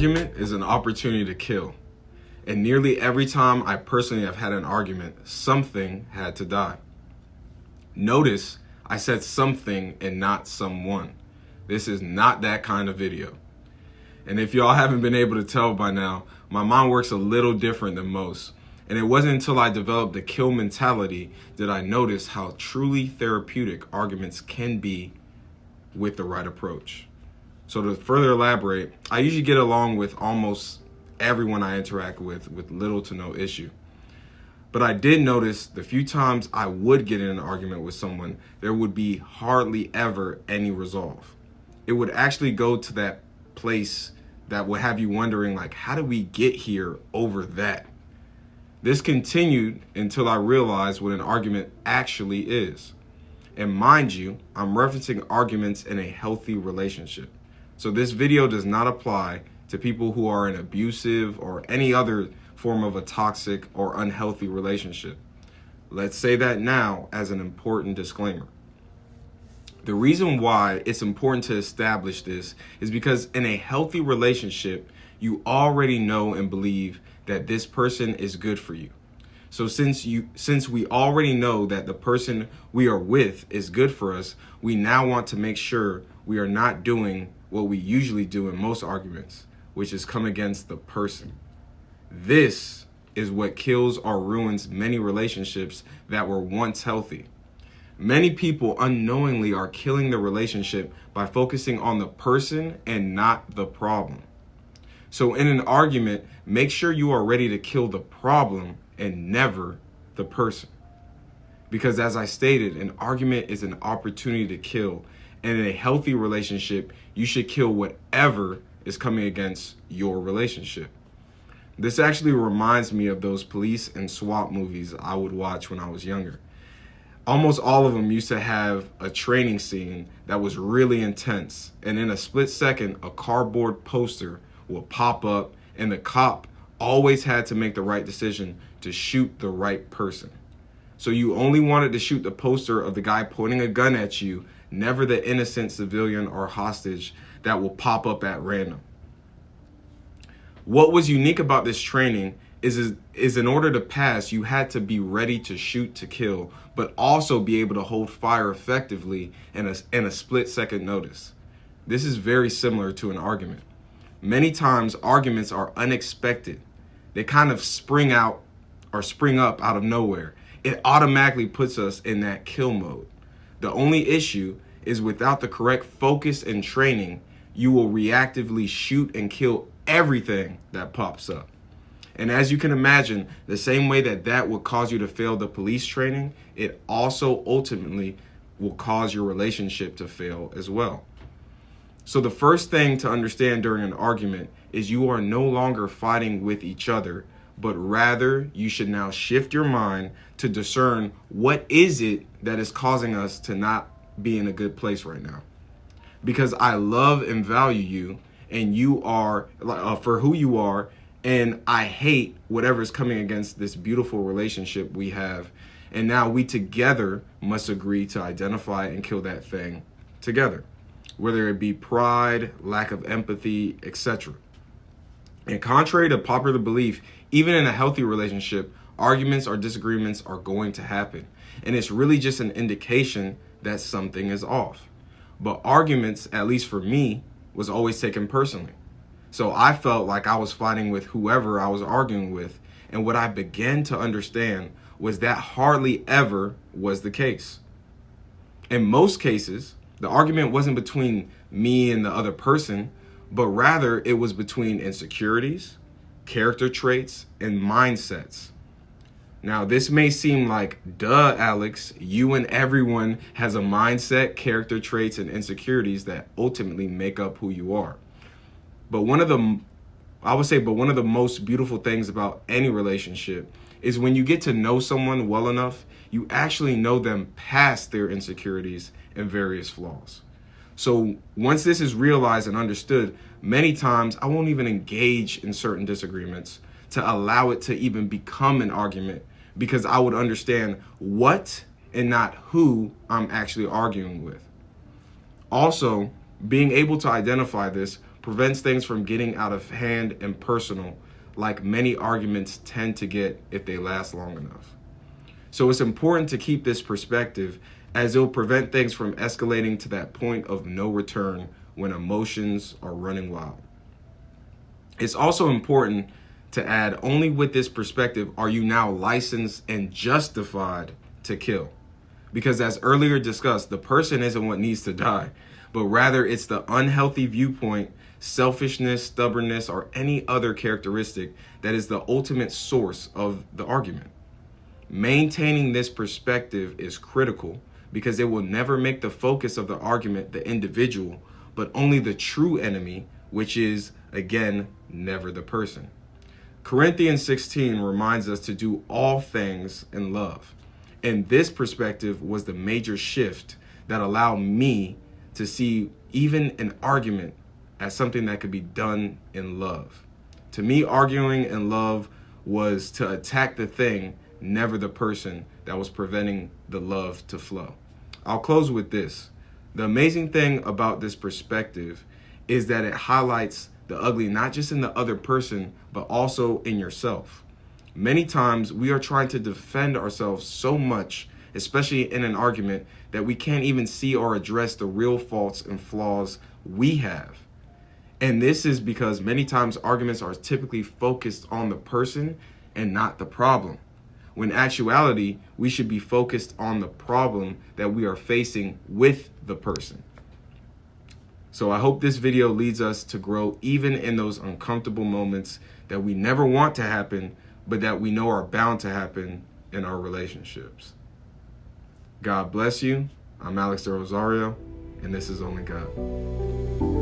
argument is an opportunity to kill. And nearly every time I personally have had an argument, something had to die. Notice I said something and not someone. This is not that kind of video. And if y'all haven't been able to tell by now, my mind works a little different than most. And it wasn't until I developed the kill mentality that I noticed how truly therapeutic arguments can be with the right approach. So to further elaborate, I usually get along with almost everyone I interact with little to no issue. But I did notice the few times I would get in an argument with someone, there would be hardly ever any resolve. It would actually go to that place that would have you wondering, like, how did we get here over that? This continued until I realized what an argument actually is. And mind you, I'm referencing arguments in a healthy relationship. So this video does not apply to people who are in abusive or any other form of a toxic or unhealthy relationship. Let's say that now as an important disclaimer. The reason why it's important to establish this is because in a healthy relationship, you already know and believe that this person is good for you. So since we already know that the person we are with is good for us, we now want to make sure we are not doing what we usually do in most arguments, which is come against the person. This is what kills or ruins many relationships that were once healthy. Many people unknowingly are killing the relationship by focusing on the person and not the problem. So in an argument, make sure you are ready to kill the problem and never the person. Because as I stated, an argument is an opportunity to kill. And in a healthy relationship, you should kill whatever is coming against your relationship. This actually reminds me of those police and SWAT movies I would watch when I was younger. Almost all of them used to have a training scene that was really intense. And in a split second, a cardboard poster will pop up and the cop always had to make the right decision to shoot the right person. So you only wanted to shoot the poster of the guy pointing a gun at you, never the innocent civilian or hostage that will pop up at random. What was unique about this training is in order to pass, you had to be ready to shoot to kill, but also be able to hold fire effectively in a split second notice. This is very similar to an argument. Many times arguments are unexpected. They kind of spring up out of nowhere. It automatically puts us in that kill mode. The only issue is without the correct focus and training, you will reactively shoot and kill everything that pops up. And as you can imagine, the same way that would cause you to fail the police training, it also ultimately will cause your relationship to fail as well. So the first thing to understand during an argument is you are no longer fighting with each other, but rather you should now shift your mind to discern what is it that is causing us to not be in a good place right now. Because I love and value you, and you are for who you are, and I hate whatever is coming against this beautiful relationship we have. And now we together must agree to identify and kill that thing together, whether it be pride, lack of empathy, etc. And contrary to popular belief, even in a healthy relationship, arguments or disagreements are going to happen. And it's really just an indication that something is off. But arguments, at least for me, was always taken personally. So I felt like I was fighting with whoever I was arguing with. And what I began to understand was that hardly ever was the case. In most cases, the argument wasn't between me and the other person, but rather it was between insecurities, character traits, and mindsets. Now, this may seem like, duh, Alex, you and everyone has a mindset, character traits, and insecurities that ultimately make up who you are. But one of the most beautiful things about any relationship is when you get to know someone well enough, you actually know them past their insecurities and various flaws. So once this is realized and understood, many times I won't even engage in certain disagreements to allow it to even become an argument, because I would understand what and not who I'm actually arguing with. Also, being able to identify this prevents things from getting out of hand and personal, like many arguments tend to get if they last long enough. So it's important to keep this perspective, as it'll prevent things from escalating to that point of no return when emotions are running wild. It's also important to add, only with this perspective are you now licensed and justified to kill. Because as earlier discussed, the person isn't what needs to die, but rather it's the unhealthy viewpoint, selfishness, stubbornness, or any other characteristic that is the ultimate source of the argument. Maintaining this perspective is critical because it will never make the focus of the argument the individual, but only the true enemy, which is, again, never the person. Corinthians 16 reminds us to do all things in love. And this perspective was the major shift that allowed me to see even an argument as something that could be done in love. To me, arguing in love was to attack the thing, never the person that was preventing the love to flow. I'll close with this. The amazing thing about this perspective is that it highlights the ugly, not just in the other person, but also in yourself. Many times we are trying to defend ourselves so much, especially in an argument, that we can't even see or address the real faults and flaws we have. And this is because many times arguments are typically focused on the person and not the problem. When in actuality, we should be focused on the problem that we are facing with the person. So I hope this video leads us to grow even in those uncomfortable moments that we never want to happen, but that we know are bound to happen in our relationships. God bless you. I'm Alex de Rosario, and this is Only God.